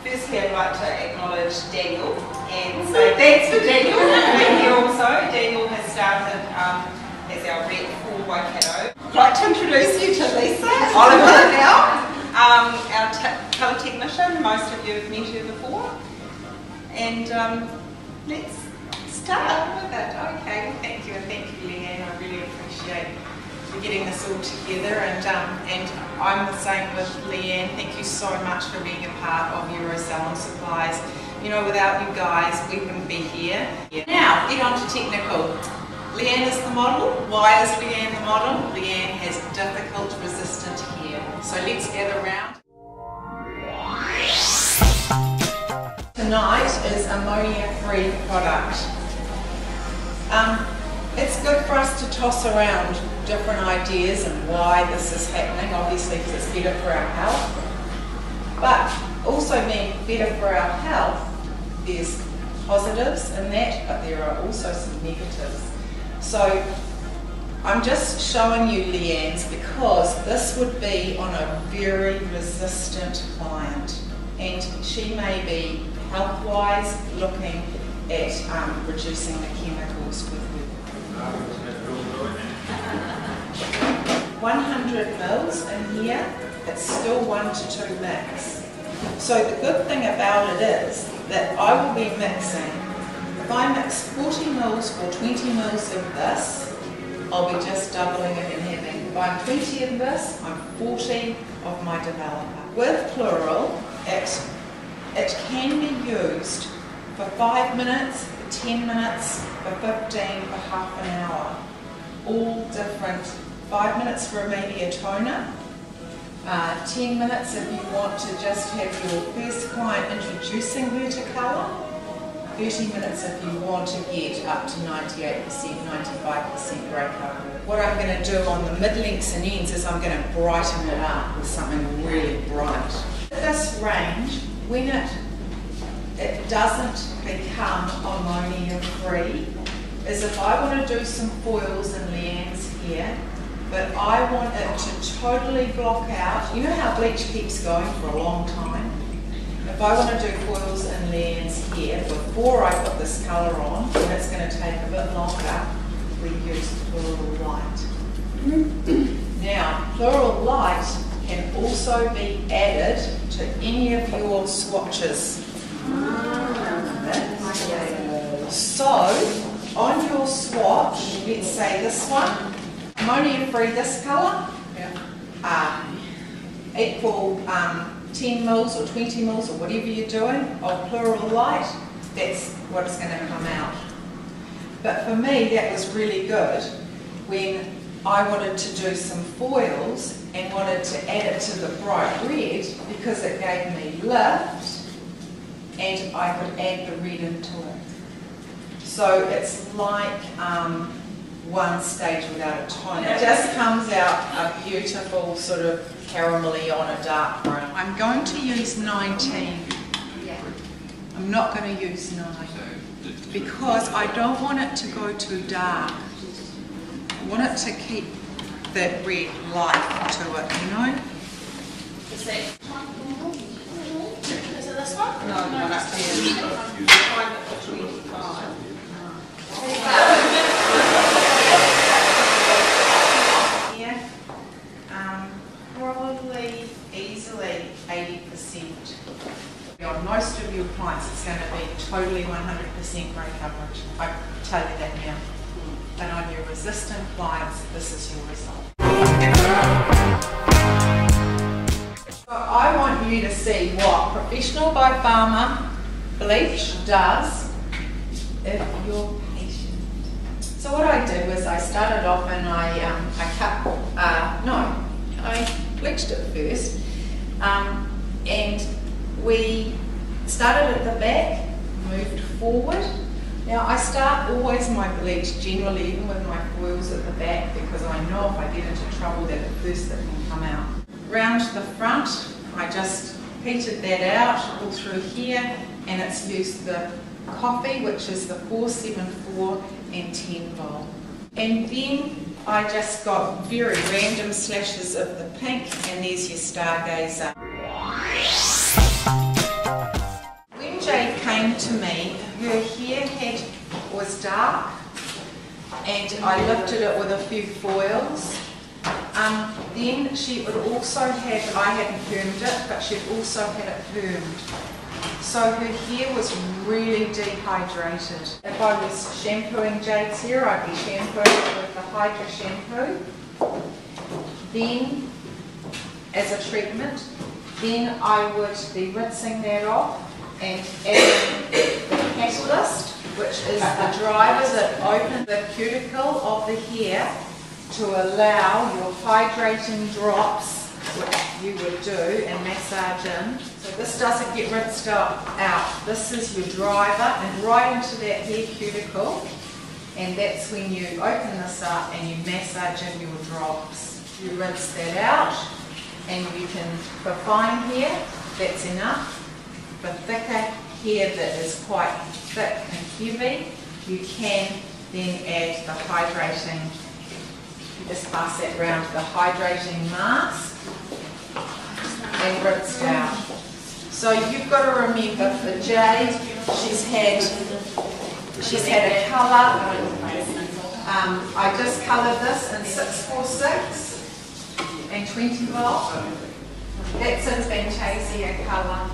Firstly, I'd like to acknowledge Daniel and say thanks to Daniel for being here also. Daniel has started as our rep for Waikato. I'd like to introduce you to Lisa Oliver now, our colour technician. Most of you have met her before. And let's start with it. Okay, well, thank you, and thank you, Leanne. I really appreciate you getting this all together, and I'm the same with Leanne. Thank you so much for being a part of Salon Supplies. You know, without you guys, we wouldn't be here. Now, get on to technical. Leanne is the model. Why is Leanne the model? Leanne has difficult, resistant hair. So let's gather round. Tonight is ammonia-free product. It's good for us to toss around different ideas and why this is happening, obviously because it's better for our health. But also being better for our health, there's positives in that, but there are also some negatives. So I'm just showing you Leanne's because this would be on a very resistant client, and she may be health-wise looking at reducing the chemicals with her. 100 mils in here, it's still 1 to 2 mix. So the good thing about it is that I will be mixing, if I mix 40 mils or 20 mils of this, I'll be just doubling it and having, if I'm 20 of this, I'm 40 of my developer. With Plural, it can be used for 5 minutes, for 10 minutes, for 15, for half an hour. All different. 5 minutes for maybe a toner, 10 minutes if you want to just have your first client introducing her to colour, 30 minutes if you want to get up to 98%, 95% grey colour. What I'm going to do on the mid-lengths and ends is I'm going to brighten it up with something really bright. This range, when it doesn't become ammonia-free, is if I want to do some foils in Leanne's hair, but I want it to totally block out. You know how bleach keeps going for a long time? If I want to do foils in Leanne's hair before I put this colour on, and it's going to take a bit longer, we use Plural Light. Now, Plural Light can also be added to any of your swatches. So, on your swatch, let's say this one, ammonia-free this colour, equal 10 mils or 20 mils or whatever you're doing of Plural Light, that's what's going to come out. But for me that was really good when I wanted to do some foils and wanted to add it to the bright red because it gave me lift and I could add the red into it. So it's like one stage without a tone. It just comes out a beautiful sort of caramelly on a dark brown. I'm going to use 19. I'm not going to use 9 because I don't want it to go too dark. I want it to keep that red light to it, you know? Is it this one? No, that's here. Find it for 25. Probably easily 80%. On most of your clients it's going to be totally 100% grey coverage. I tell you that now. And on your resistant clients, this is your result. So I want you to see what Professional by Pharma bleach does if you're patient. So what I did was I started off and I bleached it first, and we started at the back, moved forward. Now I start always my bleach generally even with my foils at the back because I know if I get into trouble that the first that can come out. Round the front, I just petered that out all through here, and it's used the coffee, which is the 474 and 10 bowl. And then I just got very random slashes of the pink, and there's your Stargazer. to me, her hair was dark, and I lifted it with a few foils. Then she would also have, I hadn't permed it, but she'd also had it permed. So her hair was really dehydrated. If I was shampooing Jade's hair, I'd be shampooing it with the Hydra shampoo. Then, as a treatment, then I would be rinsing that off and adding the catalyst, which is the driver that opens the cuticle of the hair to allow your hydrating drops, which you would do and massage in. So this doesn't get rinsed out. This is your driver and right into that hair cuticle, and that's when you open this up and you massage in your drops. You rinse that out, and you can, for fine hair, that's enough. For thicker hair that is quite thick and heavy, you can then add the hydrating, just pass that round, the hydrating mask and rinse out. So you've got to remember for Jade, she's had a colour. I just coloured this in 646 and 20 volt. That's in Fantasia colour.